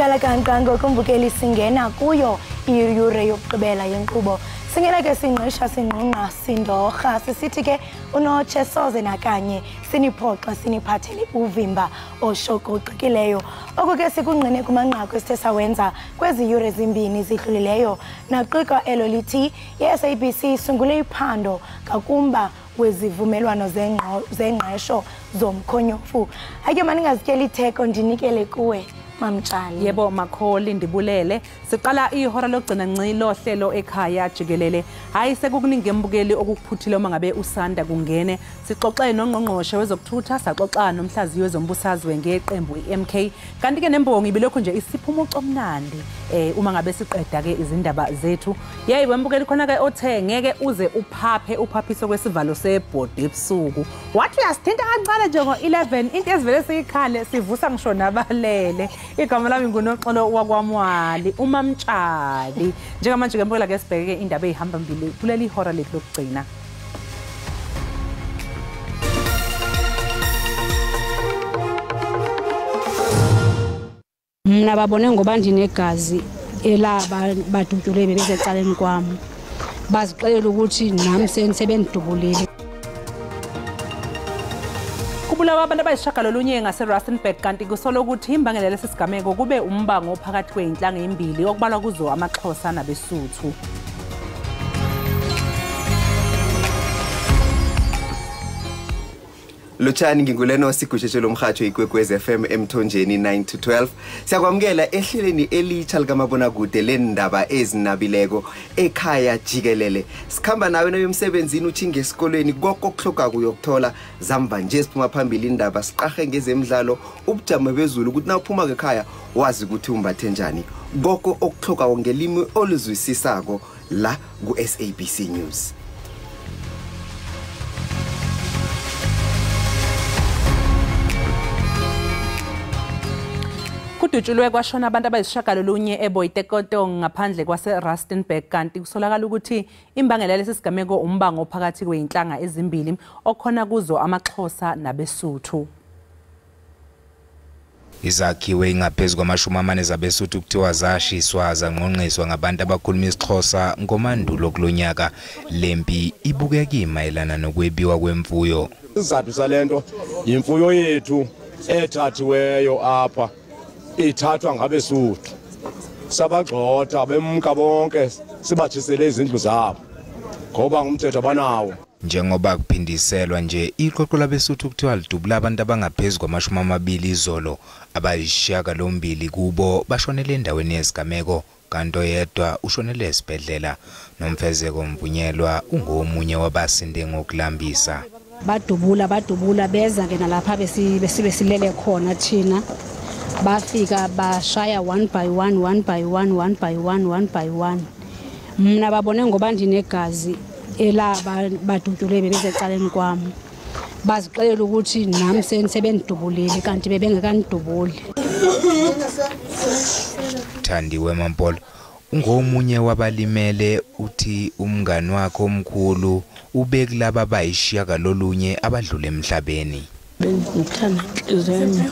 Qala kanqango kumbukeli singena kuyo iyure yokugqibela yenkqubo. Singena ke singqisha singqunqa sindorha sisithi ke unotshe soze nakanye siniphoxa siniphathele uvimba oshokoqikileyo. Oku ke sikungqine kumanqaku esithe sawenza kwezi yure zimbini zidlulileyo naqiqa elo lithi ye-SABC sungule iphando ngakumba wezivumelwano zengqesho zomkhonyofu. Ake maningazityeli itheko ndinikele kuwe Mamtshali. Yebo Makholi ndibulele. Siqala ihora lokugcina ncilo hlelo ekhaya Jikelele. Hayi sekukuningi embukeli okuphuthile uma ngabe usanda kungene. Sixoxe nongqongqoshe wezokuthutha, saxoxa nomhlaziyi wezombusazwe ngeqembu iMK. Kanti ke nembongi bilokhu nje isiphumo omnandi uma ngabe siqeda ke izindaba zethu. Yey wembukeli khona ke othe ngeke uze uphaphiso kwesivalo sebhodi ebusuku. Wathi uyasithinta kancane nje ngo11 into ezivele siyikhale sivusa ngisho nabalele. Igama lami nguNoxolo wakwamwali uMamtshali. Njengamanje ke mbukela ke sibheke indaba ezihamba mbili kuleli hora lethu lokugcina. Mina babone ngoba ndinegazi elaba badudule bezecaleni kwami. Bazixelela ukuthi nami sebendidubulile. Kubulawa abantu abayishagalolunye ngase-Rustenburg kanti kusolo ukuthi imbangela lesisigameko kube umbango phakathi kweyinhlanga ezimbili okubalwa kuzo amaXhosa nabeSuthu. Lutshani nginguleno sigusheshe lomhajo ikwekwezi FM emthonjeni 9 to 12. Siyakwamukela ehleleni elitsha likamabonakude lendaba ezinabileko ekhaya Jikelele. Sikhamba nawe nomsebenzini uthinge esikolweni konke okuhloka kuyokuthola zamba nje siphuma phambili indaba siqahe ngezemidlalo ubujamo bezulu ukuthi na uphuma ekhaya wazi ukuthi umbathe njani. Konke okuhloka ngelimi oluzwisisako la ku SABC News. Kudutshulwe kwashona abantu abayishagalolunye eBoyitekoto ngaphandle kwase-Rustenburg kanti kusolakala ukuthi imbangela lesisigameko umbango phakathi kweyinhlanga ezimbili okhona kuzo amaXhosa nabeSuthu. Izakhiwe ingaphezulu kwama-40 zabeSuthu kuthiwa zashiswa zangqongqiswa ngabantu abakhuluma isiXhosa ngomandulo kulonyaka. Lempi ibukeka imayelana nokwebiwa kwemfuyo. Isizathu salento imfuyo yethu ethathiweyo apha ithathwa ngabeSuthu sabagxotha bemka bonke sibathisele izindlu zabo ngoba ngumthetho abanawo. Njengoba kuphindiselwa nje iqoqo labeSuthu kuthiwa lidubula abantu abangaphezulu kwama-20 izolo abayishiyagalombili kubo bashonele endaweni yesigameko kanti oyedwa ushonele esibhedlela. Nomfezeko Mvunyelwa ungomunye wabasinde ngokulambisa. Badubula beza ke nalapha besilele khona thina. Bafika bashaya one by one. Mina babone ngoba ndinegazi elaba badudule bezecaleni kwami. Bazixelela ukuthi nami sebendidubulile kanti bebengekandidubuli. Thandiwe Mampolo ungomunye wabalimele uthi umngani wakhe omkhulu ubekulaba abayishiyagalolunye abadlule emhlabeni. Bengithanda inhliziyo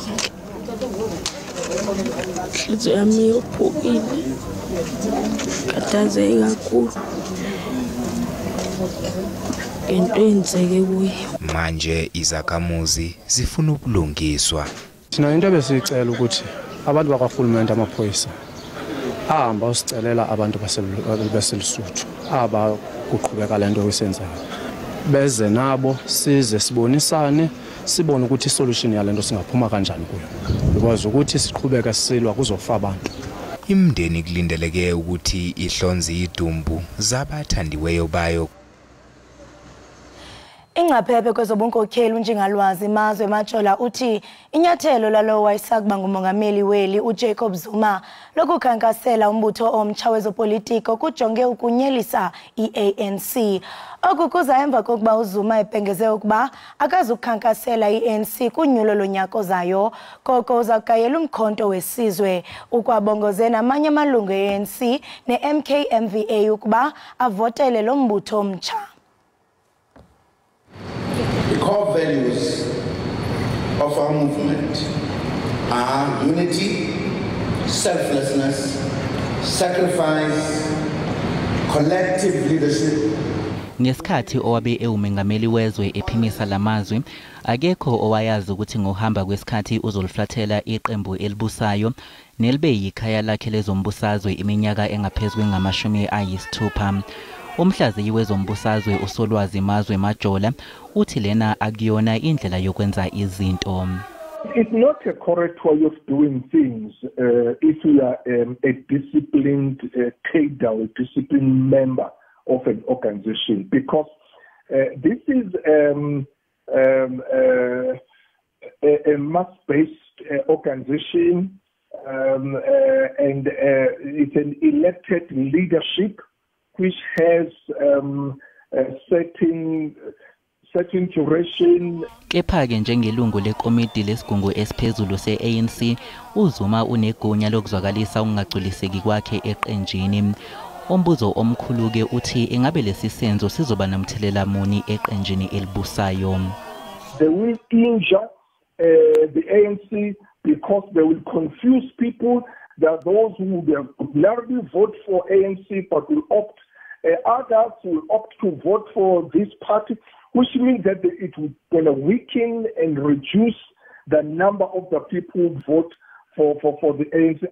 yami yophukile katazeke kakhulu into eyenzeke kuye. Manje izakhamuzi zifuna ukulungiswa. Thina into ebesicela ukuthi abantu bakahulumeni amaphoyisa ahamba usicelela abantu baseLesotho aba kuqhubeka lento oyisenzayo beze nabo size sibonisane sibone ukuthi isolution yalento singaphuma kanjani kuyo because ukuthi siqhubeka sisilwa kuzofa abantu. Imndeni kulindeleke ukuthi ihlonze idumbu zabathandiweyo bayo. Ingcaphephe kwezobunkokheli uNjingalwazi Mazwe Matshola uthi inyathelo lalo wayesakuba ngumongameli weli uJacob Zuma lokukhankasela umbutho omtsha wezopolitiko kujonge ukunyelisa iANC. Oku kuza emva kokuba uZuma ebhengeze ukuba akazukhankasela iANC kunyulo lonyaka zayo koko uzakayela umkhonto wesizwe ukwabongoze namanye amalungu eANC neMKMVA ukuba avotele lo mbutho omtsha. The core values of our movement are unity, selflessness, sacrifice, collective leadership. Ngesikhathi owabe umengameli wezwe ephimisa lamazwi akekho owayazi ukuthi ngohamba kwesikhathi uzoliflathela iqembu elibusayo nelibe yikhaya lakhe lezombusazwe iminyaka engaphezulu ngama-60. Umhlaziyi wezombusazwe uSolwazi Mazwe Majola uthi lena akuyona indlela yokwenza izinto. It's not a correct way of doing things if you are a disciplined cadre or disciplined member of an organization, because this is a mass-based organization and it's an elected leadership which has a certain duration. Kepha-ke njengelungu lekomiti lesigungu esiphezulu se-ANC uZuma unegunya lokuzwakalisa ukungagculiseki kwakhe eqenjini. Umbuzo omkhulu-ke uthi ingabe lesi senzo sizoba nomthelela muni eqenjini elibusayo. They will injure the ANC because they will confuse people. There are those who would largely vote for ANC but will opt, others will opt to vote for this party, which means that it will weaken and reduce the number of the people who vote for the ANC.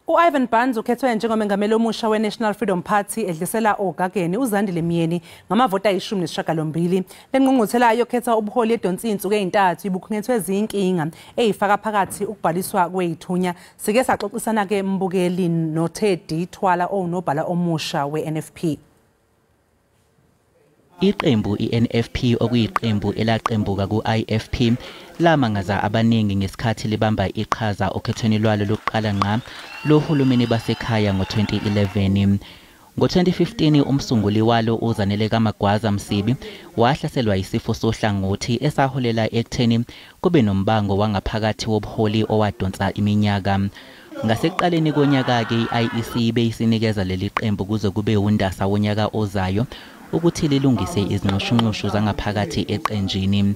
U-Ivan Bands ukhethwe njengomengameli omusha we-National Freedom Party edlisela ogageni uZandile Myeni ngamavoti ayi-18. Le ngqungquthela yokhetha ubuholi edonsi insuku ezintathu ibukhungethwe zinkinga eyifaka phakathi ukubhaliswa kweyithunya. Sike saxoxisana-ke mbukeli noTeddy Thwala onobhala omusha we-NFP. Iqembu i-NFP okuyiqembu elaqembuka ku-IFP lamangaza abaningi ngesikhathi libamba iqhaza okhethweni lwalo lokuqala ngqa lohulumeni basekhaya ngo-2011. Ngo-2015 umsunguli walo uZanele kaMagwaza Msibi wahlaselwa isifo sohlangothi esaholela ekutheni kube nombango wangaphakathi wobuholi owadonsa iminyaka. Ngasekuqaleni konyaka-ke i-IEC beyisinikeza leli qembu kuze kube undasa wonyaka ozayo ukuthi lilungise izinxushunxushu zangaphakathi eqenjini.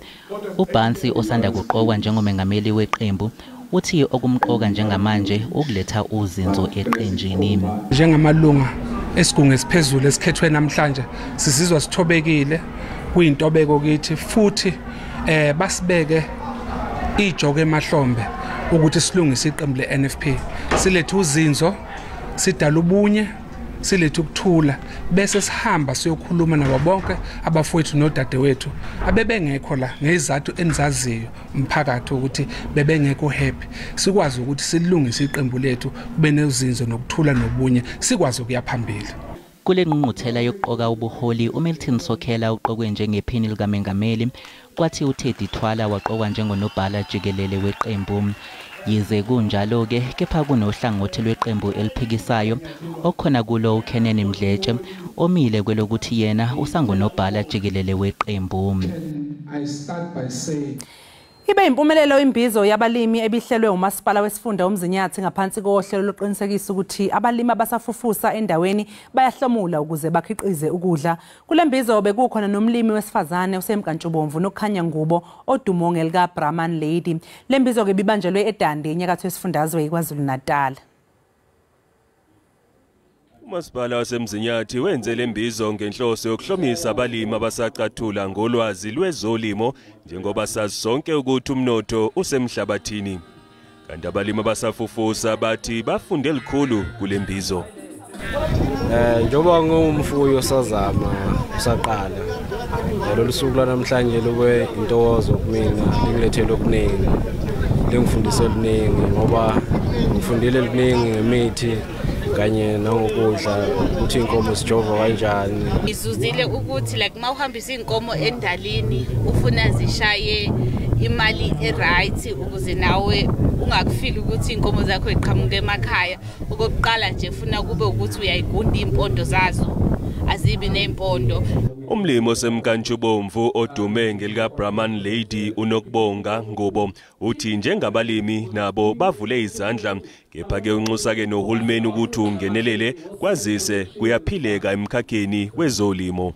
uBansi osanda kuqokwa njengomengameli weqembu uthi okumqoka njengamanje ukuletha uzinzo eqenjini. Njengamalunga esigungu esiphezulu esikhethwe namhlanje sizizwa sithobekile kuyintobeko kithi futhi basibeke ijoke emahlombe ukuthi silungise iqembu le-NFP silethe uzinzo sidala ubunye silethe ukuthula bese sihamba siyokhuluma nabo bonke abafowethu nodadewethu abebengekho la ngezathu enizaziyo umphakathi ukuthi bebengekho happy sikwazi ukuthi silungise iqembu lethu kube nezinzo nokuthula nobunye sikwazi ukuya phambili. Kule ngqungquthela yokuqoka ubuholi uMilton Sokhela uqokwe njengephini likamengameli kwathi uTeddy Thwala waqokwa njengonobhala jikelele weqembu. Yize kunjalo-ke kepha kunohlangothi lweqembu eliphikisayo okhona kulo uKenan Mdletshe omile kwelokuthi yena usangonobhala jikelele weqembu. Ibe impumelelo imbizo yabalimi ebihlelwe umasipala wesifunda uMzinyathi ngaphansi kohlelo lokuqinisekisa ukuthi abalimi abasafufusa endaweni bayahlomula ukuze bakhiqize ukudla. Kule mbizo bekukhona nomlimi wesifazane osemkantshubomvu nokukhanya ngubo odumo ngelika Brahman Lady. Le mbizo ke bibanjelwe eDande enyakatho yesifundazwe eKwaZulu-Natal. Umasipala waseMzinyathi wenze lembizo ngenhloso yokuhlomisa abalimi abasacathula ngolwazi lwezolimo njengoba sazi sonke ukuthi umnotho usemhlabathini. Kanti abalimi abasafufusa bathi bafunde elikhulu kule mbizo. Njengoba ngumfuyo sazama usaqala. Lolu suku lanamhlanje lube intokozo kumina lingilethele okuningi. Lingifundise okuningi ngoba ngifundile okuningi ngemithi kanye nangokudla ukuthi inkomo sijova kanjani. Izuzile ukuthi like mawuhambisa inkomo endalini ufuna zishaye imali eright ukuze nawe ungakufili ukuthi inkomo zakho iqhamuke emakhaya. Okokuqala nje ufuna kube ukuthi uyayigunda impondo zazo azibi nempondo. Umlimi osemkantshubomvu odume ngelika Brahman Lady unokubonga ngobo uthi njengabalimi nabo bavule izandla kepha ke unxusa ke nohulumeni ukuthi ungenelele kwazise kuyaphileka emkhakheni wezolimo.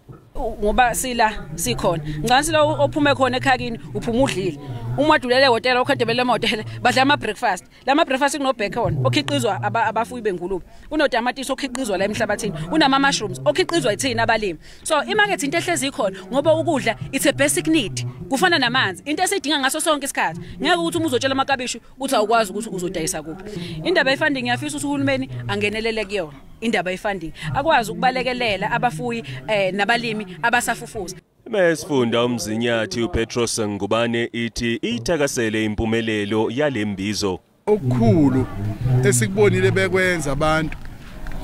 Ngoba sila sikhona ngicela silo ophume khona ekhakini uphuma udlile umadulele hotel okhadebele hotel badla ama breakfast lama breakfast kuno bacon okhiqizwa abafuyi bengulube unotamatisi okhiqizwa la emhlabathini unama mushrooms okhiqizwa ithina abalimi so imarket into ehlezi ikhona ngoba ukudla it's a basic need kufana namanzi into esidinga ngaso sonke isikhathi ngeke ukuthi uma uzotshela amakabishi uthi awukwazi ukuthi uzodayisa kuphi indaba yefunding ngiyafisa ukuthi uhulumeni angenelele kuyona indaba yefunding akwazi ukubalekelela abafuyi nabalimi abasafufuza Mesifunda umzinyathi uPetros Ngubane ithi ithakasele impumelelo yalembizo okukhulu esikubonile bekwenza abantu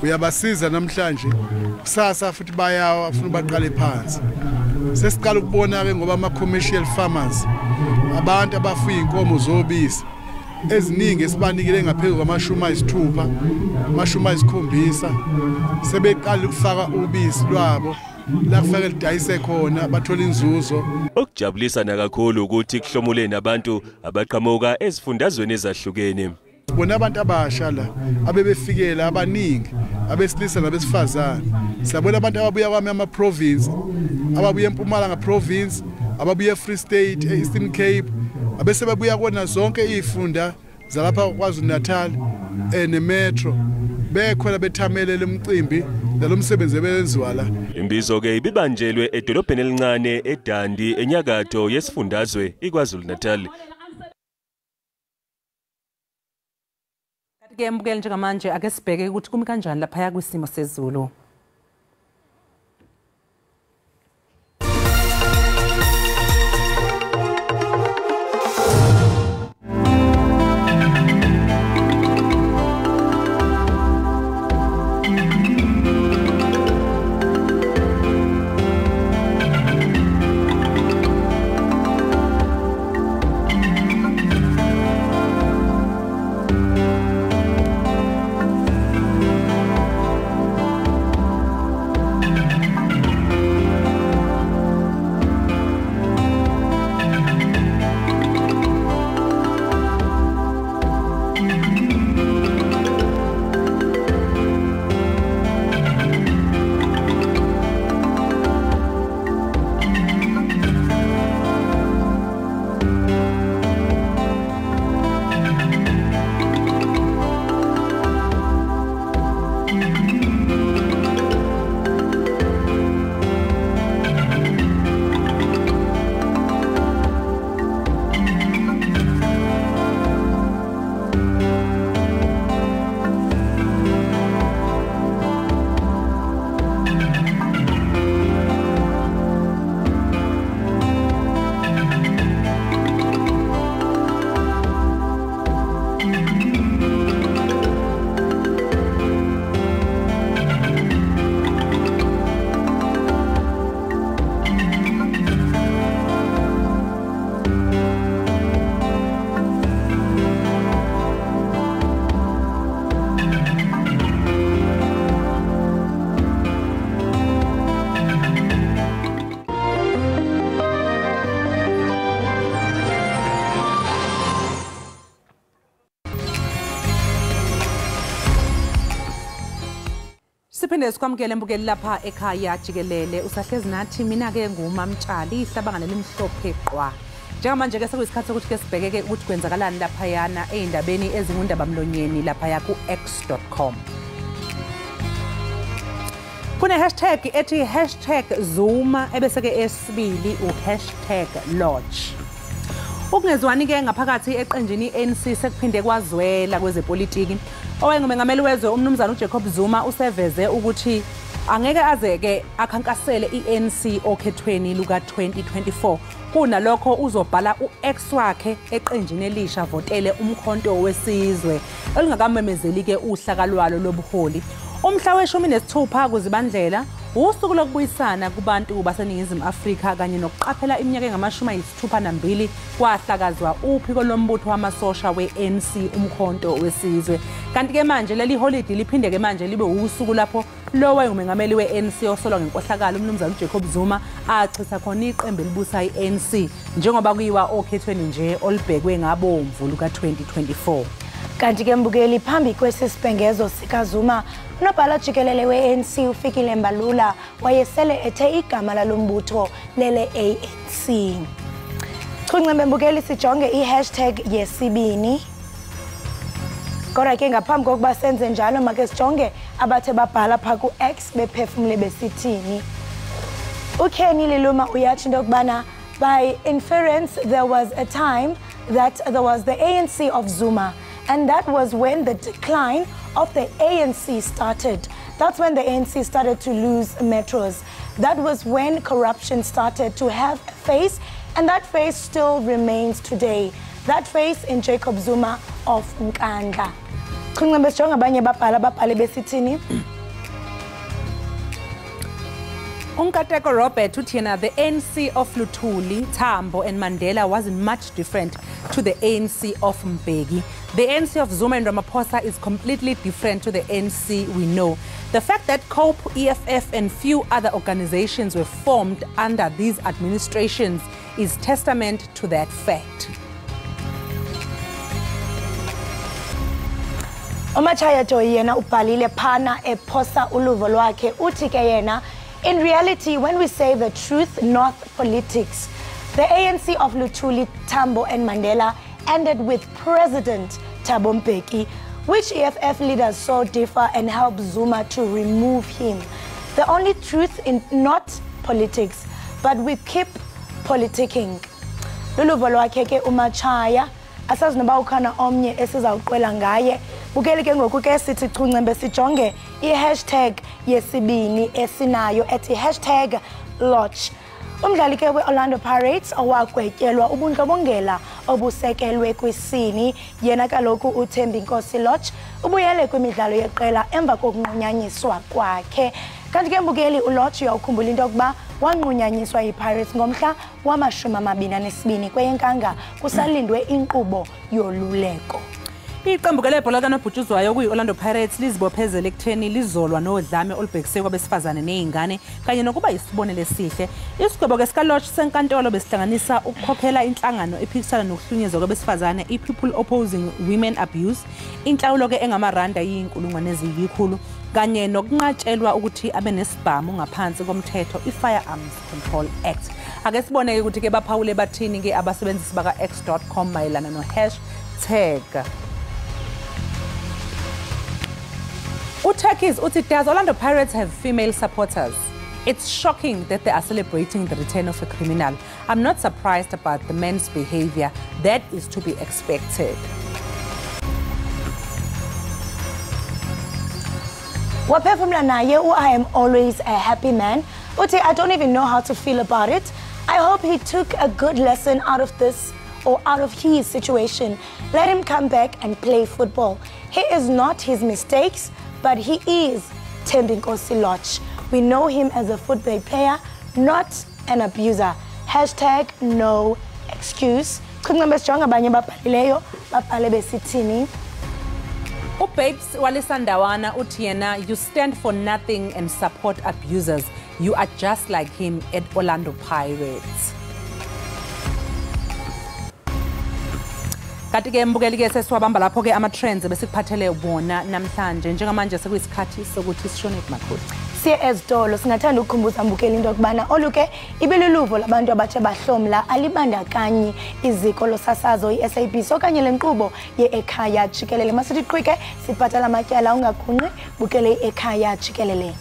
uyabasiza namhlanje kusasa futhi bayawa afuna baqale phansi sesiqala ukubona ke ngoba ama commercial farmers abantu abafuya inkomo zobisi eziningi esibanikele ngaphezulu kwamashumi ayisithupha amashumi ayisikhombisa sebeqala ukufaka ubisi lwabo la kufake lidayise khona bathola inzuzo okujabulisa nakakhulu ukuthi kuhlomule nabantu abaqhamuka ezifundazweni ezahlukene bona abantu abasha la abebefikela abaningi abesilisa nabesifazana siyabona abantu ababuya kwami ama province ababuya eMpumalanga province ababuya eFree State eEastern Cape abese babuya kona zonke izifunda zalapha kwaZulu Natal nemetro bekhona bethamelele umcimbi nalomsebenzi ebenziwa la imbizo ke ibibanjelwe edolobheni elincane eDandi enyakatho yesifundazwe iKwaZulu Natal kanti ke mbukeli njengamanje ake sibheke ukuthi kumi kanjani lapha kwisimo sezulu Siphinde sikwamukele mbukeli lapha ekhaya Jikelele usahlezi nathi mina ke ngumamtshali ihlabanga lelimhlophe qwa njengamanje ke sekuyisikhathi sokuthi ke sibhekeke ukuthi kwenzakalani lapha yana ezindabeni ezingundaba mlonyeni lapha ya ku x.com Kune hashtag ethi #Zuma ebese ke esibili #Lodge Ukungezwani ke ngaphakathi eqenjini ANC sekuphinde kwazwela kwezepolitiki owayengumengameli wezwe umnumzana uJacob Zuma useveze ukuthi angeke azeke akhankasele iANC okhethweni luka 2024 kunalokho uzobhala uX wakhe eqenjini elisha votele umkhonto wesizwe elingakamemezeli ke uhlaka lwalo lobuholi umhla we-16 kuzibandlela usuku lokubuyisana kubantu baseNingizimu Afrika kanye nokuqaphela iminyaka engama-62 kwahlakazwa uphiko lombutho wamasosha we-ANC umkhonto wesizwe kanti ke manje leli holiday liphinde ke manje libe usuku lapho lowe umengameli we-ANC osolwa ngenkohlakalo umnumzana uJacob Zuma achitha khona iqembu elibusa i-ANC njengoba kuyiwa okhethweni nje olibhekwe ngabomvu luka 2024 kanti ke mbukeli phambi kwesisibhengezo sikaZuma unobhala Jikelele we-ANC ufikile Mbalula wayesele ethe igama lalombutho lele ANC Chunqembe mbukeli sijonge i-hashtag yesibini. Kodwa ke ngaphambi kokuba senze njalo make sijonge abathe babhala pha ku-X bephefumule besithini. Ukenny Liluma uyatsho into yokubana by inference there was a time that there was the ANC of Zuma, and that was when the decline of the ANC started. That's when the ANC started to lose metros. That was when corruption started to have a face, and that face still remains today. That face in Jacob Zuma of Nkandla. Chunqembe sijonge abanye babhale besithini. Unkateko Robert Utiena, the ANC of Luthuli, Tambo and Mandela wasn't much different to the ANC of Mbeki. The ANC of Zuma and Ramaphosa is completely different to the ANC we know. The fact that COPE, EFF and few other organizations were formed under these administrations is testament to that fact. Umachaya Toyena ubhalile phana ephosa uluvo lwakhe uthi ke yena, in reality, when we say the truth, not politics, the ANC of Luthuli, Tambo and Mandela ended with President Thabo Mbeki, which EFF leaders saw differ and helped Zuma to remove him. The only truth in not politics, but we keep politicking. Luluvo lwakhe ke umachaya asazi noba ukhana omnye esizawuqwela ngaye. Bukeli ke ngoku ke sithi chunqembe sijonge i-hashtag yesibini esinayo ethi #Lodge. Umdlali ke we-Orlando Pirates owagwetyelwa ubundlobongela obusekelwe kwisini yena kaloku uThembi Nkosi Lodge ubuyele kwimidlalo yeqela emva kokunqunyanyiswa kwakhe. Kanti ke mbukeli uLodge uyawukhumbula into yokuba wanqunyanyiswa yiPirates ngomhla wama-22 kweyeNkanga kusalindwe inkqubo yoluleko. Iqembu lebhola likanobhutshuzwayo kuyi-Orlando Pirates lizibophezele ekutheni lizolwa nodlame olubhekiswe kwabesifazane ney'ngane kanye nokuba isibonelo esihle. Isigwebo ke sika-Lodge senkantolo besihlanganisa ukukhokhela inhlangano ephikisana nokuhlunyezwa kwabesifazane i-People Opposing Women Abuse, inhlawulo ke engamaranda yi-100,000 kanye nokunqatshelwa ukuthi abe nesibhamu ngaphansi komthetho i-Firearms Control Act. Ake sibone ukuthi ke baphawule bathini ke abasebenzisi baka-x.com mayelana no-hashtag. Utakis uthi, does Orlando Pirates have female supporters? It's shocking that they are celebrating the return of a criminal. I'm not surprised about the men's behavior. That is to be expected. Waphefumula naye I am always a happy man. Uthi, I don't even know how to feel about it. I hope he took a good lesson out of this or out of his situation. Let him come back and play football. He is not his mistakes, but he is Thembi Nkosi Lodge. We know him as a football player, not an abuser. #no excuse. Chunqembe sijonge abanye babhalileyo babhale besithini. Babes Walisandawana Utiena, you stand for nothing and support abusers. You are just like him at Orlando Pirates. Kanti ke mbukeli ke sesiwabamba lapho ke ama-trends besikuphathele wona namhlanje njengamanje sekuyisikhathi sokuthi sishone kumakhulu. Siye ezitolo singathanda ukukhumbuza mbukeli into yokubana oluke ibiluluvo labantu abatsha bahlomla alibandakanyi iziko losasazo i-SABC okanye le nkqubo ye-Ekhaya Jikelele. Masithi qhwike sibhatala amatyala ungakhunqi bukele i-Ekhaya Jikelele.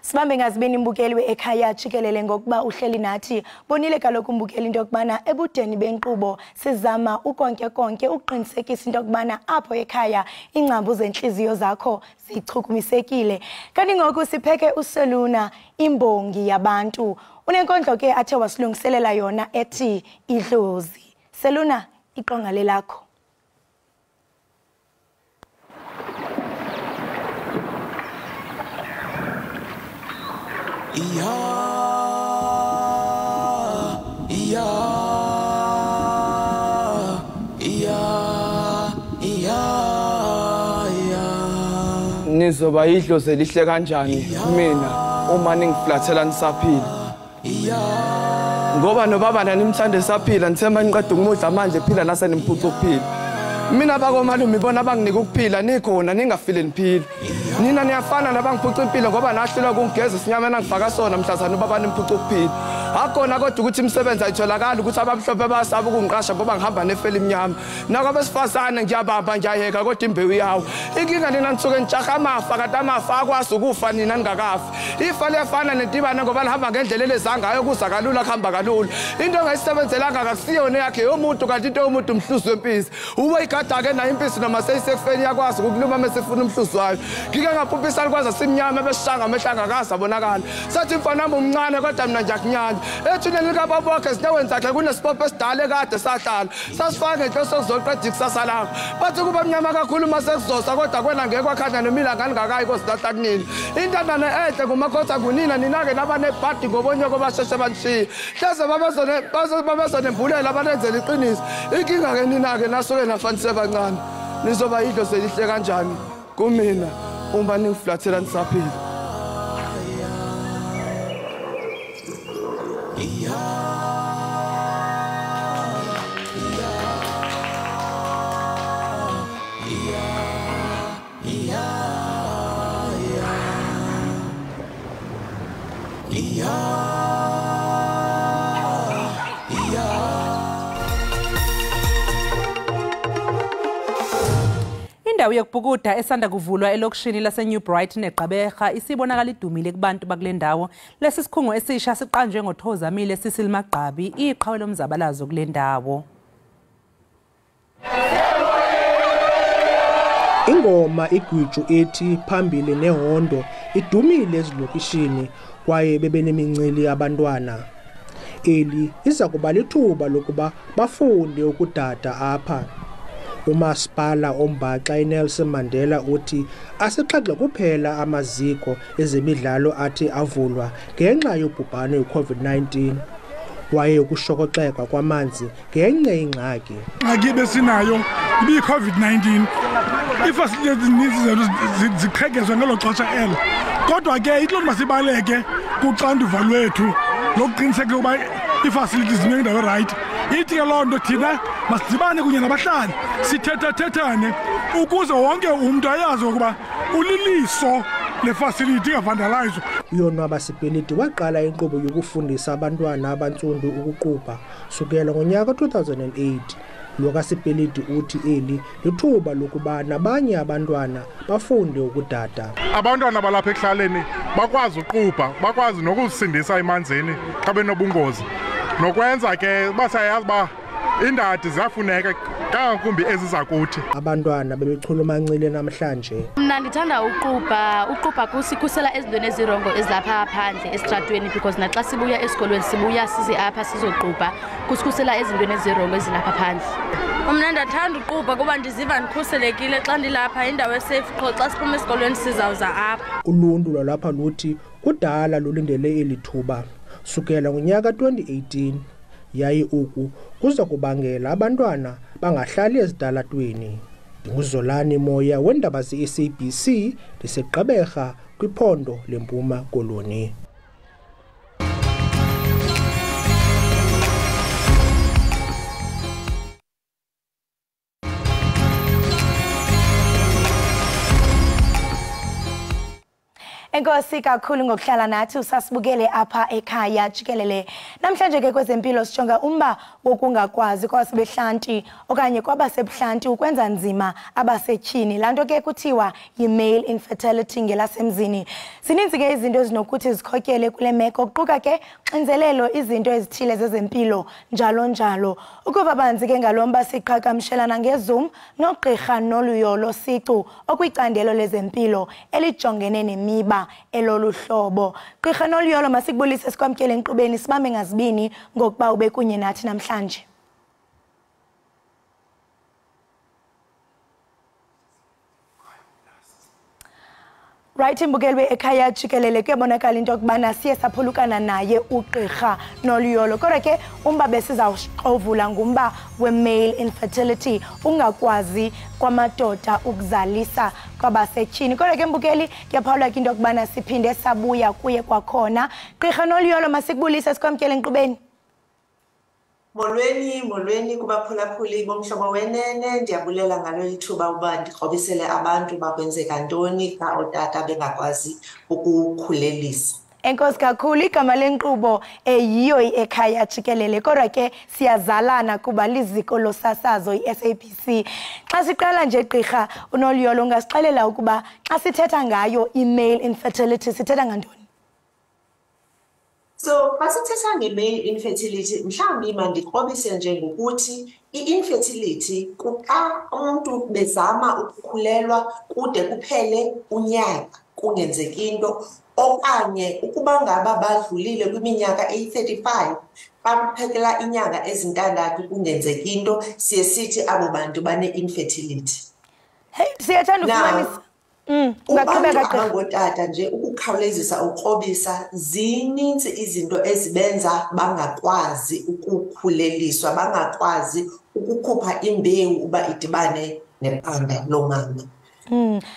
Sibambe ngazibini mbukeli we-Ekhaya Jikelele ngokuba uhleli nathi. Bonile kaloku mbukeli into yokubana ebudeni benkqubo sizama konke uqinisekisa into yokubana apho ekhaya ingcambu zenhliziyo zakho zichukumisekile. Kanti ngoku sipheke uSeluna imbongi yabantu. Unenkondlo ke athe wasilungiselela yona ethi idlozi. Seluna iqonga lelakho. Nizoba idlozi lihle kanjani mina uma ningiflathela nisaphila. ngoba nobaba nanimthande saphila nithemba niqeda ukumudla manje phila nasenimpuca ukuphila mina bakomalume ibona banginika ukuphila nikhona ningafile niphila nina niyafana nabangiphuca impilo ngoba nahlulwa kungigeza isinyameni angifaka sona mhlazana ubaba nimpuca ukuphila akona kodwa ukuthi imisebenzi ayitholakala ukuthi abamhlophe basaba ukungiqasha ngoba ngihamba nefeli emnyama nakabesifazane ngiyabamba ngiyayeka kodwa imbewu yawo inkinga nina nisuke ntshaha amafa kanti amafa akwazi ukufa nina ningakafi ifa liyafana netibane ngoba lihamba ngendlela elezangayo kuza kalula kuhamba kalula into engayisebenzelanga kakusiyona yakhe yomuntu kanti into yomuntu umhluzi wempisi ube igada-ke nayo impisi noma seyisekufeni yakwazi ukuluma mesefuna umhluzi wayo ngike ngaphuphisa likwaza simnyama besishanga amehlanga akazabonakala sathi mfana wami umncane kodwa mina njakunyanya ethuneni likababokhe ezinyaweni zakhe kunesipopho esidala ekade sahlala sasifaka ngenhloso kuzoqeda ikusasa lakho bathi kuba mnyama kakhulu uma sekuzosa kodwa kwena ngeke kwakhanya nomilanga ningakayi kosilahla kunini intandane enhle ngumakhosi akunina nina-ke nabanebhadi ngobonyoko basheshe banishiye hleze babezonembulela abanenzela iqiniso inkinga-ke nina-ke nasuke nafanise bancane nizoba yidlo selihle kanjani kumina uma ningifulathela nisaphila Indawo yokubhukuda esanda kuvulwa elokishini laseNew Brighton eGqaberha isibonakala idumile kubantu bakule ndawo. Lesi sikhungo esisha siqanjwe ngoThozamile Cecil Magqabi iqhawe lomzabalazo kule ndawo. Ingoma igwiju ethi phambili nehondo idumile ezilokishini kwaye bebenemincili abantwana. Eli iza kuba lithuba lokuba bafunde ukudada apha. Umasipala ombaxa iNelson Mandela uthi asixhaxhe kuphela amaziko ezemidlalo athi avulwa ngenxa yobhubhane we-COVID-19 waye ukushokoxeka kwamanzi ngenye ingxaki. Ingxaki besinayo ibi-COVID-19 iifasilithi ezininzi ziqhekezwe ngelo xesha elo kodwa ke ithi loo nto masibaleke kuxanduva lwethu lokuqiniseka ukuba iifasilithi zime kwindawo erayithi. Ithi ke loo nto thina masidibane kunye nabahlali sithethathethane ukuze wonke umntu ayazi ukuba uliliso lefasilithi ingavandalizwa. Uyonwaba Sipeliti waqala inkqubo yokufundisa abantwana abantsundu ukuqubha sukela ngonyaka 2008. Lo kaSipeliti uthi eli lithuba lokuba nabanye abantwana bafunde ukudada. Abantwana balapha ekuhlaleni bakwazi uqubha, bakwazi nokuzisindisa emanzini xa benobungozi nokwenza ke basayazi ba indadi ziyafuneka kangakumbi ezizakuthi. Abantwana bebechulumancile namhlanje. Mna ndithanda uqubha kusikhusela ezintweni ezirongo ezilapha phandle esitratweni because naxa sibuya esikolweni sibuya size apha sizoqubha kusikhusela ezintweni ezirongo ezilapha phandle. Mna ndathanda uqubha kuba ndiziva ndikhuselekile xa ndilapha indawo esafe qho xa siphuma esikolweni sizawuza apha. Uluntu lwalapha luthi kudala lulindele eli thuba sukela ngonyaka 2018 yaye oku kuza kubangela abantwana bangahlali ezitalatweni. Ndinguzolani Moya wendaba ze-SABC ndiseGqaberha kwiphondo leMpuma Koloni. Enkosi kakhulu ngokuhlala nathi usasibukele apha ekhaya Jikelele. Namhlanje ke kwezempilo sijonga umba wokungakwazi kwabasebehlanti okanye kwabasebhlanti ukwenza nzima abasetyhini. Lanto ke kuthiwa yi-male infertility ngelasemzini. Sininzi ke izinto ezinokuthi zikhokele kule meko kuquka ke xinzelelo izinto ezithile zezempilo njalo njalo. Ukuva banzi ke ngalomba siqhagamshelana ngeZoom noGqirha Noluyolo Sicu okwicandelo lezempilo elijongene nemiba elolu hlobo. Gqirha Noluyolo masikubulise sikwamkele enkqubeni sibambe ngazibini ngokuba ube kunye nathi namhlanje. Right imbukelwe ekhaya Jikelele kuyabonakala into yokubana siye saphulukana naye uGqirha Noluyolo. Kodwa ke umba besizawuxovula ngumba we-male infertility, ungakwazi kwamadoda ukuzalisa kwabasetyhini. Kodwa ke mbukeli kuyaphawula into yokubana siphinde sabuya kuye kwakhona. Gqirha Noluyolo masikubulise sikwamkele enkqubeni. Molweni kubaphulaphuli bomhlobo wenene, ndiyabulela ngalo ithuba uba ndikrobisele abantu bakwenzeka ntoni xa ootata bengakwazi ukukhulelisa. Enkosi kakhulu, igama lenkqubo yiyo Ekhaya Jikelele, kodwa ke siyazalana kuba liziko losasazo i-SABC. Xa siqala nje gqirha uNoliyolo, ungasixelela ukuba xa sithetha ngayo i-male infertility sithetha ngantoni? So, xa sithetha nge-male infertility, mhlawumbi mandikrobise nje ngokuthi i-infertility xa umuntu bezama ukukhulelwa kude kuphele unyaka kungenzeki into, okanye ukuba ngaba badlulile kwiminyaka eyi-35 xa kuphekela inyanga ezintandathu kungenzeki into, siye sithi abo bantu bane-infertility. Hey, siyathanda ufumanisa. Abantu abangootata nje ukukhawulezisa ukrobisa, zininzi izinto ezibenza bangakwazi ukukhuleliswa, bangakwazi ukukhupha imbewu uba idibane neqanda lomama.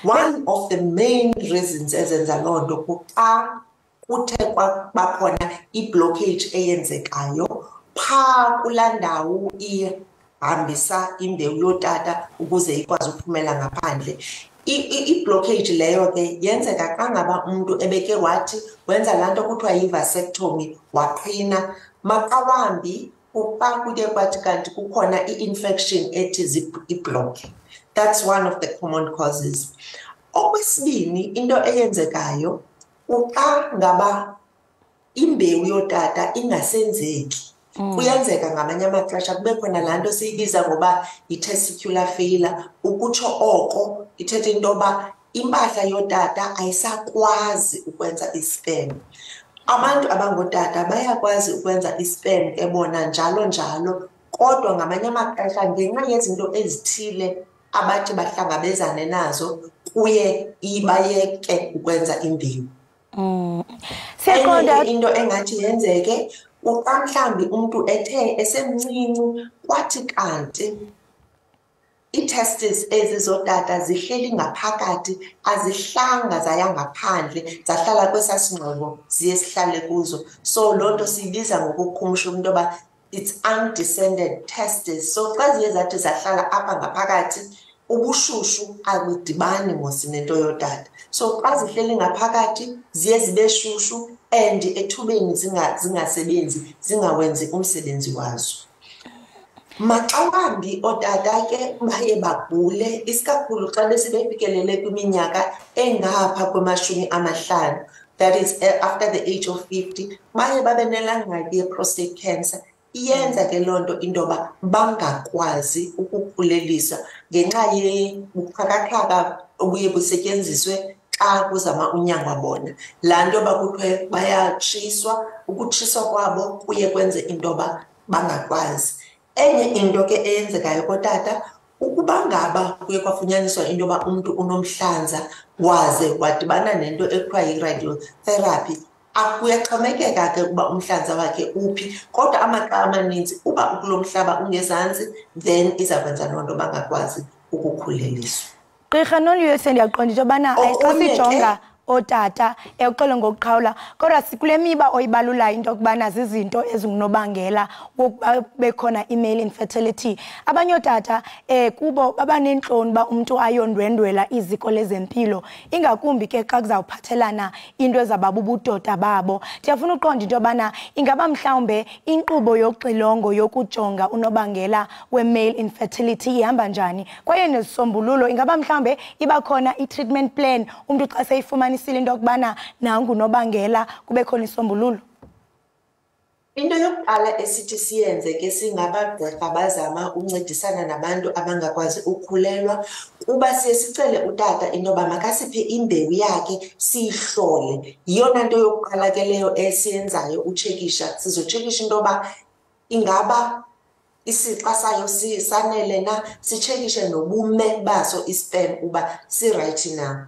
One of the main reasons ezenza loo nto kuxa kuthe bakhona i-blockage eyenzekayo phaa kulaa ndawo ihambisa imbewu yotata ukuze ikwazi ukuphumela ngaphandle. I-blockage leyo ke yenzeka xa ngaba umuntu ebeke wathi wenza laa nto kuthiwa yi-vasectomy waqhina, maxa wambi xa kuye kwathi kanti kukhona i-infection ethi ibhlokhe. That's one of the common causes. Okwesibini, into eyenzekayo xa ngaba imbewu yotata ingasenzeki. Kuyenzeka ngamanye amaxesha kube khona laa nto siyibiza ngoba yi-testicular failure. Ukutsho oko ithetha into yoba impahla yotata ayisakwazi ukwenza i-sperm. Abantu abangootata bayakwazi ukwenza i-sperm ebona njalo, kodwa ngamanye amaxesha ngenxa yezinto ezithile abathi bahlangabezane nazo kuye bayeke ukwenza imbewu. Enye into engathi yenzeke xa mhlawumbi umuntu ethe esemncinci kwathi kanti ii-testes ezi zotata zihleli ngaphakathi, azihlanga zaya ngaphandle, zahlala kwesaa singxobo ziye sihlale kuzo. So loo nto siyibiza ngokukhumsha into yoba it's undescended testes. So xa ziye zathi zahlala apha ngaphakathi, ubushushu abudibani mos nento yotata. So xa zihleli ngaphakathi ziye zibe shushu and ethubeni zingasebenzi, zingawenzi umsebenzi wazo. Maxa wambi ootata ke baye bagule, isikakhulu xa besebefikelele kwiminyaka engapha kwama-50, that is after the age of 50, baye babe nelangxaki ye-prostate cancer. Iyenza ke loo nto into yoba bangakwazi ukukhulelisa ngenxa yebuxhakaxhaka obuye busetyenziswe xa kuzama unyangwa bona. Laa nto yoba kuthiwe bayatshiswa, ukutshiswa kwabo kuye kwenze into yoba bangakwazi. Enye into ke eyenzekayo kootata, ukuba ngaba kuye kwafunyaniswa into yoba umntu unomhlanza waze wadibana nento ekuthiwa yi-radiotherapy, kuyaxhomekeka ke ukuba umhlanza wakhe uphi, kodwa amaxa amaninzi uba ukulo mhlaba ungezantsi, then izakwenza loo nto bangakwazi ukukhuleliswa. Gqirha Noliyolo, ndiyaqonda into yobana xa sijonga ootata uxolo ngokuqhawula, kodwa sikule miba oyibalulayo into yokubana zizinto ezingunobangela wokuba bekhona i-male infertility. Abanye ootata kubo baba nentloni uba umntu ayondwendwela iziko lezempilo, ingakumbi ke xa kuzawuphathelana into ezaba bubudoda babo. Ndiyafuna uqonda into yobana ingaba mhlawumbe inkqubo yoxilongo yokujonga unobangela we-male infertility ihamba njani, kwaye nezisombululo ingaba mhlawumbe iba khona i-treatment plan umntu xa seyifumana into yokubana nangu nobangela kube khona isombululo? Into yokuqala esithi siyenze ke singabagqirha bazama uncedisana nabantu abangakwazi ukukhulelwa, kuba siye sicele utata into yoba makasiphe imbewu yakhe siyihlole. Yiyona nto yokuqala ke leyo esiyenzayo utshekisha. Sizotshekisha into yoba ingaba isixa sayo sanele na, sitshekishe nobume baso i-sperm uba sirayithi na.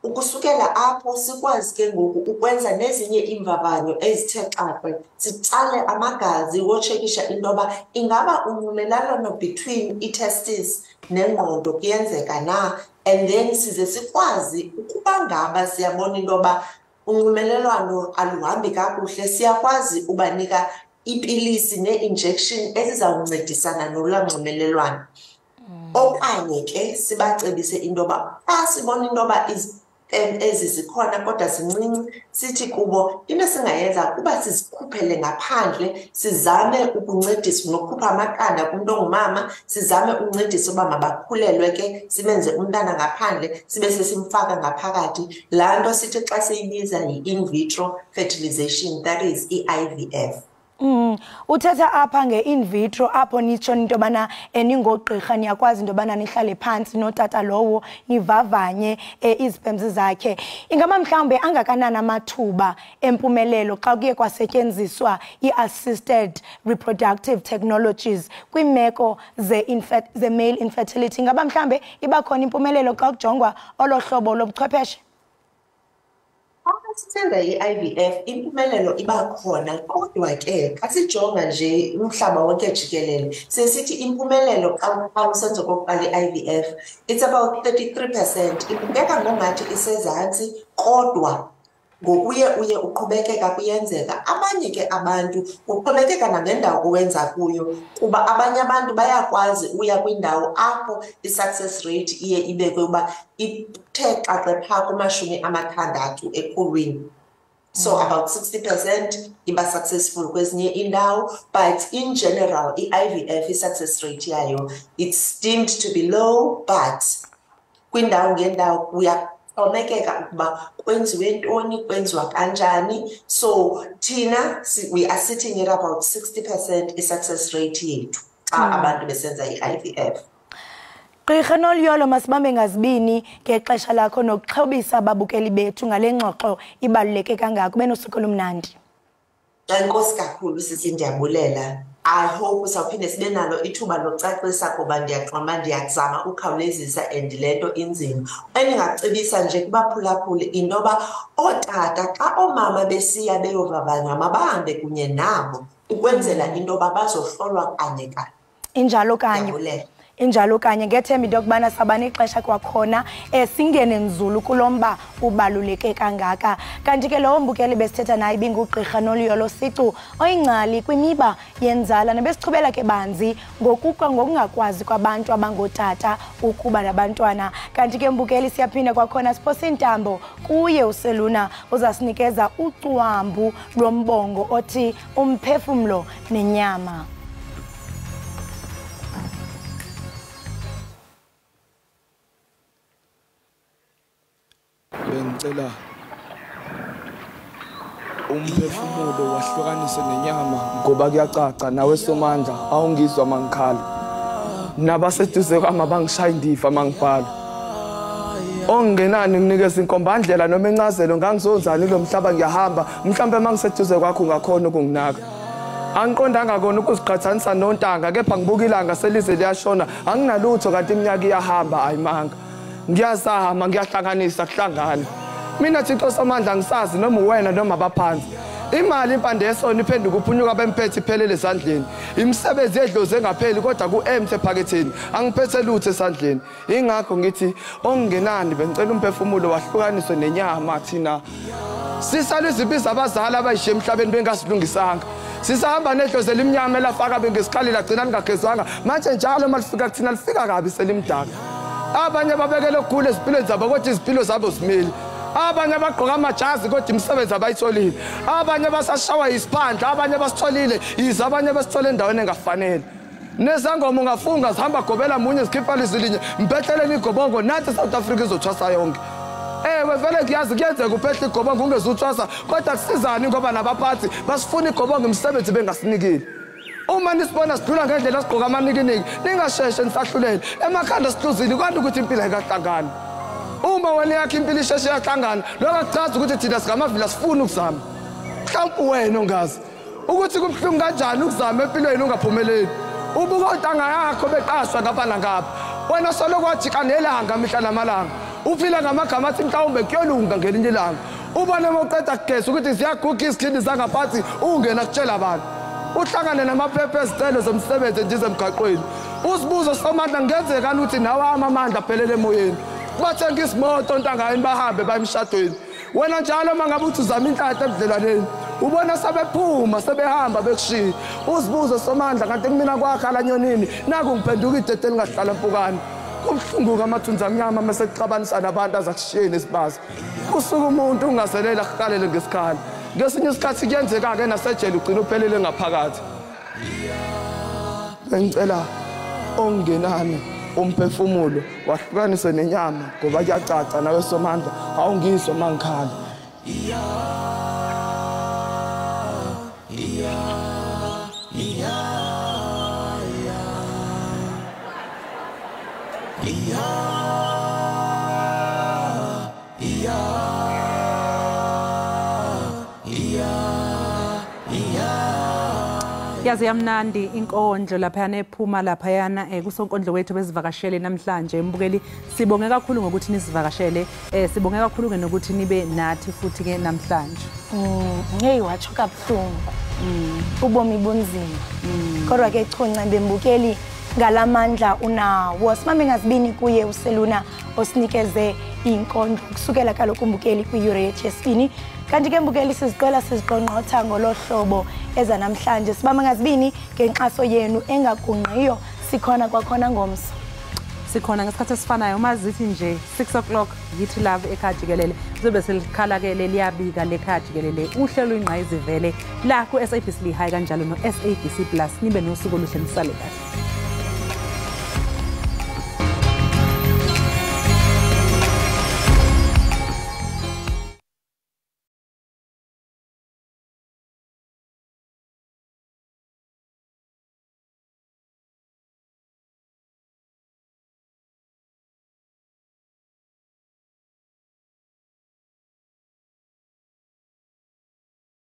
Ukusukela apho sikwazi ke ngoku ukwenza nezinye iimvavanyo ezithe xaxe, sitsale amagazi wotshekisha into yoba ingaba unxumelelwano between i-testes nengqondo kuyenzeka na, and then size sikwazi ukuba ngaba siyabona into yoba unxumelelwano aluhambi kakuhle, siyakwazi ubanika ipilisi ne-injection ezizawuncedisana nolwanxumelelwano. Okanye ke sibacebise into yoba xa sibona into yoba ezi zikhona kodwa zincinci, sithi kubo into esingayenza kuba sizikhuphele ngaphandle, sizame ukuncedisa nokukhupha amaqanda kumntu ongumama, sizame ukuncedisa uba mabakhulelwe ke, sibenze umntana ngaphandle, sibe sesimfaka ngaphakathi. Laa nto sithi xa siyibiza yi-in vitro fertilization, that is i-IVF. Uthetha apha nge-in vitro apho nitsho into yobana ningogqirha niyakwazi into yobana nihlale phantsi notata lowo nivavanye izipemzi zakhe. Ingaba mhlawumbe angakanani amathuba empumelelo xa kuye kwasetyenziswa i-assisted reproductive technologies kwiimeko ze-male infertility? Ingaba mhlawumbe iba khona impumelelo xa kujongwa olo hlobo lobuchwepheshe? Sithenga i-IVF impumelelo iba khona, kodwa ke xa sijonga nje umhlaba wonke jikelele sesithi impumelelo xa usenza okokuqala i-IVF it's about 33%. Ibukeka ngongathi isezantsi, kodwa ngokuye uye uqhubekeka kuyenzeka. Abanye ke abantu uqhubekeka nangendawo owenza kuyo, kuba abanye abantu bayakwazi uya kwindawo apho i-success rate iye ibekwe uba ithe xaxe phaa kuma-60 ekhulwini. So about 60% iba successful kwezinye indawo, but in general i-IVF i-success rate yayo it's deemed to be low, but kwindawo ngendawo kuyaxhomekeka ukuba kwenziwe ntoni, kwenziwa kanjani. So thina we are sitting at about 60% i-success rate yethu xa abantu besenza i-IVF. Gqirha Noluyolo, masibambe ngazibini ngexesha lakho nokuxhobisa ababukeli bethu ngale ngxoxo ibaluleke kangako. Benosuku olumnandi. Enkosi kakhulu sisi, ndiyabulela. I hope uzawuphinde sibe nalo ithuba locacisa kuba ndiyazama ukhawulezisa and le nto inzima. Endingacebisa nje kubaphulaphuli into yoba ootata xa oomama besiya beyovavanywa mabahambe kunye nabo ukwenzela into yoba bazohlolwa kanye kanye. Injalo kanye. Injalo kanye ngethemba into yokubana sabane ixesha kwakhona singene nzulu kulomba ubaluleke kangaka. Kanti ke lo mbukeli besithetha naye ibingugqirha Noluyolo Sicu oyingcali kwimiba yenzala, nebesichubela ke banzi ngokungakwazi kwabantu abangootata ukuba nabantwana. Kanti ke mbukeli siyaphinda kwakhona siphose intambo kuye uSeluna uzasinikeza ucwambu lombongo othi umphefumlo nenyama. Bengicela umphefumulo wahlukanise nenyama ngoba kuyacaca nawe Somandla awungizwa mangikhala, nabaseduze kwami bangishaya indiva mangibhala. Ongenani nginikeza inkombandlela noma encazelo ngangizonzani lo mhlaba ngiyahamba, mhlambe mangiseduze kwakho ngakhona ukunginaka. Angiqondanga kona ukuziqhathanisa nontanga, kepha ngibuka ilanga selize liyashona, anginalutho kanti iminyaka iyahamba ayimanga. Ngiyazama ngiyahlanganisa kuhlangana. Mina Thixo Somandla ngisazi noma uwena noma abaphansi. Imali impande yesona iphenduka uphunyuka bemphethe iphelele esandleni. Imisebenzi edloze ngapheli kodwa ku-empty ephaketheni. Angiphethe lutho esandleni. Ingakho ngithi ongenani bengicela umphefumulo wahlukaniswe nenyama thina. Sisala izibiza abazali abayishiye emhlabeni bengasilungisanga. Sisahamba nedlozi elimnyama elafaka bengesikhalile agcina lingagezwanga. Manje njalo malifika kuthina lifika kabi selimdaka. Abanye babekele ukugula ezimpilweni zabo kodwa izimpilo zabo zimile. Abanye bagqoka amajazi kodwa imisebenzi abayitholile. Abanye basashawa isiphandla, abanye basitholile, yize abanye basithole endaweni engafanele. Nezangoma ungafunga zihamba gobela munye zikhipha lizilinye, mpetheleni igobongo nathi South Africa izothwasa yonke. Ewe vele kuyazi kuyenzeka uphethe igobongo ungezuthwasa, kodwa kusizani ngoba nabaphathi basifuna igobongo imisebenzi bengasinikile. Uma nisibona sidlula ngendlela sigqoka amanikiniki, ningasheshe nisahlulele. Emakhanda sihluzile kanti ukuthi impilo ayikahlangani. Uma wena yakhe impilo isheshe yahlangana, lokho akuchaza ukuthi thina singamavila sifuna ukuzama. Mhlawumbe wena ongazi ukuthi kubhlungu kanjani ukuzama empilweni ungaphumeleli. Ubuka ontanga yakho beqashwa ngapha nangapha. Wena soloko wajika nelanga mihla namalanga. Uphila ngamagama athi mhlawumbe kuyolunga ngelinye ilanga. Ubone moqeda kugesa ukuthi siyaguga izikhindi zangaphansi ungena kutshela abantu. Uhlangane namaphepha ezicelo zomsebenzi ndize emgaqweni. Usibuzo Somandla ngenzeka ukuthi nawe amamandla aphelele emoyeni. Bathenga isimoto ntangayini bahambe bayemshadweni. Wena njalo mangabe uthi uzama inhlanhla ebudlelaneni. ubona sebephuma sebehamba bekushiya uzibuze Somandla kanti kumina kwakhala nyonini naku ngiphenduka idede lingahlala empukani kubhlunguka amathunzi amnyama mase kuxabanisa nabantu azakushiyeni isibazi kusuka umuntu ungazelela kuqalele ngesikhala ngesinye isikhathi kuyenzeka ke nasejele ugcina uphelele ngaphakathi bengicela ongenani umphefumulo wahlukanise nenyama ngoba kuyacaca nawe Somandla awungizwa mangikhala Yazi yamnandi inkondlo laphayana ephuma laphayana kusonkondlo wethu bezivakashele namhlanje mbukeli sibonge kakhulu ngokuthi nisivakashele sibonge kakhulu ngenokuthi nibe nathi futhi ke namhlanje hey watsho kabuhlungu ubomi bunzima kodwa ke chonca bembukeli ngalamandla unawo simame ngazibini kuye useluna osinikeze inkondlo kusukela kaloku mbukeli kwiyure yesibini kanti ke mbukeli siziqela siziqonqotha ngolohlobo eza namhlanje sibame ngazibini ngenxaso yenu engagungqiyo sikhona kwakhona ngomso sikhona ngesikhathi esifanayo mazithi nje 6 o'clock yithi love ekhaya Jikelele zobe selikhala ke leliyabika lekhaya Jikelele uhlelo ingqayizivele la ku SABC lihayi kanjalo no SABC Plus nibe nosuku oluhle nisale kahle